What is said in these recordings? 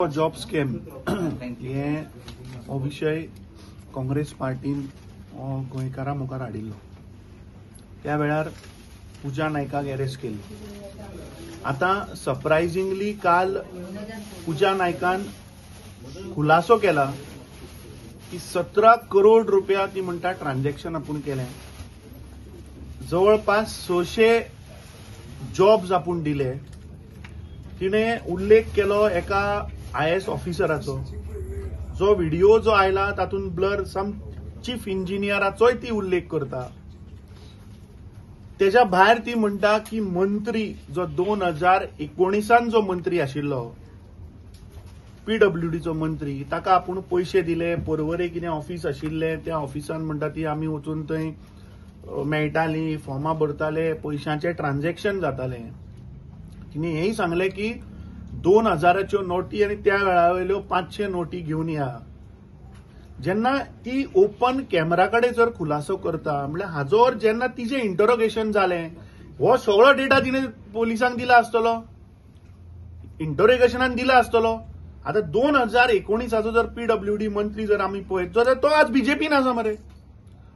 Job scam हो विषय काँग्रेस पार्टीन गोंयकारां मुखार हाडिल्लो. त्या वेळार पूजा नायकाक अरेस्ट केली. आता सरप्रायझिंगली काल पूजा नायकान खुलासो केला की 17 करोड रुपया ती म्हणटा ट्रान्झॅक्शन आपूण केलें. जवळपास 600 जॉब्स आपूण दिले. तिने उल्लेख केलो एका IAS ऑफिसराचो. जो व्हिडिओ जो आयला तातूंत ब्लर सम चीफ इंजिनियराचोय ती उल्लेख करता. तेच्या भायर ती म्हणटा की मंत्री जो 2019 जो मंत्री आशिल्लो PWDचो मंत्री ताका आपूण पयशे दिले. परवरे कितें ऑफिस आशिल्ले त्या ऑफिसान म्हणटा ती आमी वचून थंय मेळटाली, फॉर्मां भरताले, पयशांचे ट्रान्झॅक्शन जाताले. तिने हेय सांगले की 2000च्यो नोटी आणि त्या वेळावयल्यो 500 नोटी घेऊन या. जेन्ना ती ओपन कॅमेरा कडेन जर खुलासो करता म्हळ्यार हाजोर जेन्ना तिचे इंटरोगेशन जालें हो सगळो डेटा तिने पोलिसांक दिला आसतलो, इंटरोगेशनान दिला आसतलो. आता 2019 जर PWD मंत्री जर आमी पळयत जाल्यार तो आज बीजेपीन आसा मरे.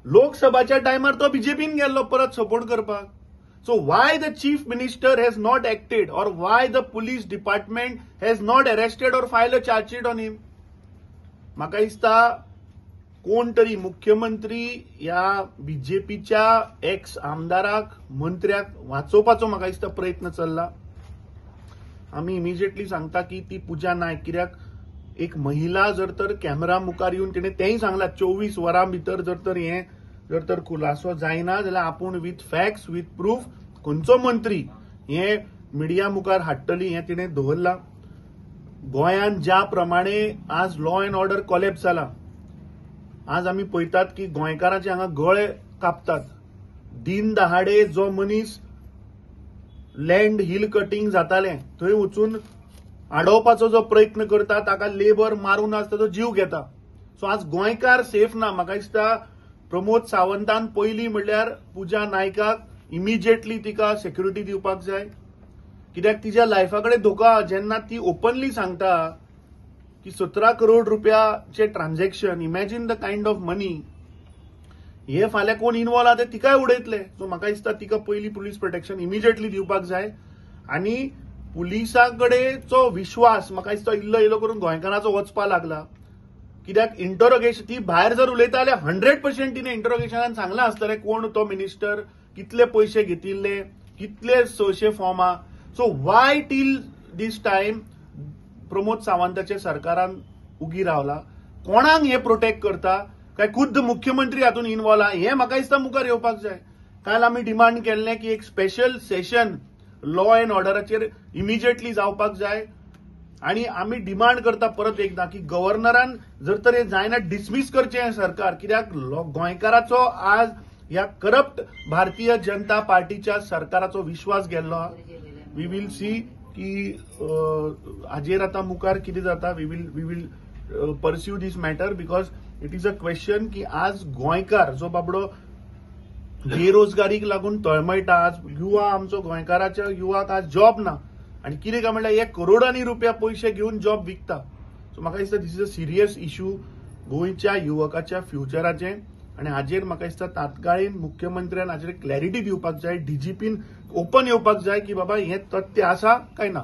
लोकसभाच्या टायमार तो बीजेपीन गेल्लो परत सपोर्ट करपाक. So why the chief minister has not acted, or why the police department has not arrested or filed a charge sheet on him? म्हाका दिसता कोण तरी मुख्यमंत्री या बीजेपीच्या एक्स आमदाराक मंत्र्याक वाचोवपाचो म्हाका दिसता प्रयत्न चल्ला. आमी इमिजिएटली सांगता की ती पूजा नायक कित्याक एक महिला जर तर कॅमेरा मुखार येवन तिने तेंय सांगला 24 वरां भितर जर तर खुलासो जायना जाल्यार आपूण विथ फॅक्ट्स विथ प्रूफ खंयचो मंत्री हे मिडिया मुखार हाडटली हे तिणें दवरला. गोंयांत ज्या प्रमाणे आज लॉ अँड ऑर्डर कॉलेप्स जाला. आज आमी पळयतात की गोंयकारांचे हांगा गळे कापतात. दिन दहाडे जो मनीस लँड हिल कटिंग जाताले थंय वचून आडोवपाचो जो प्रयत्न करता ताका लेबर मारून आज ताचो जीव घेता. सो आज गोंयकार सेफ ना. म्हाका दिसता प्रमोद सावंतान पयली म्हणल्यार पूजा नायकाक इमिजिएटली तिका सेक्युरिटी दिवपाक जाय. कित्याक तिच्या लायफा कडेन धोका. जेन्ना ती ओपनली सांगता की 17 करोड रुपयाचे transaction, imagine the kind of money. हे फाल्यां कोण इन्वॉल्व आहा ते तिकाय उडयतले. सो म्हाका दिसता तिका पयली पुलीस प्रोटेक्शन इमिजिएटली दिवपाक जाय. आनी पुलिसा कडेचो विश्वास म्हाका दिसता इल्लो इल्लो करून गोंयकारांचो वचपा लागला. कित्याक इंटरोगेशन ती भायर जर उलयता जाल्यार 100% तिने इंटरोगेशनान सांगला आसतलें कोण तो मिनिस्टर, कितले पयशे घेतिल्ले, कितले 600 फॉर्मां. सो वाय टील दीस टायम प्रमोद सावंताच्या सरकारान उगी रावला. कोणाक हे प्रोटेक्ट करता काय खुद्द मुख्यमंत्री हातून इन्वॉल्व आहा हे म्हाका दिसता मुखार येवपाक जाय. काल आमी डिमांड केल्लें की एक स्पेशल सेशन लॉ अँड ऑर्डराचेर इमिजिएटली जावपाक जाय. आणि आम्ही डिमांड करता परत एकदा की गव्हर्नरान जर तर हे जायना डिसमीस करचें हें सरकार. कित्याक गोंयकाराचो आज ह्या करप्ट भारतीय जनता पार्टीच्या सरकाराचो विश्वास गेल्लो. वी विल सी की हाजेर आता मुखार कितें जाता. We will pursue this matter because it is a question की आज गोंयकार जो बाबडो बेरोजगारीक लागून तळमळटा. आज युवा आमचो गोंयकाराच्या युवाक आज जॉब ना. आणि कितें काय म्हणल्यार 1 करोडांनी रुपया पयशे घेवन जॉब विकता. सो म्हाका दिसता दिस इज अ सिरियस इश्यू गोंयच्या युवकाच्या फ्युचराचें. आणि हाजेर म्हाका दिसता तात्काळीन मुख्यमंत्र्यान हाजेर क्लॅरिटी दिवपाक जाय. DGPन ओपन येवपाक जाय की बाबा हें तथ्य आसा काय ना.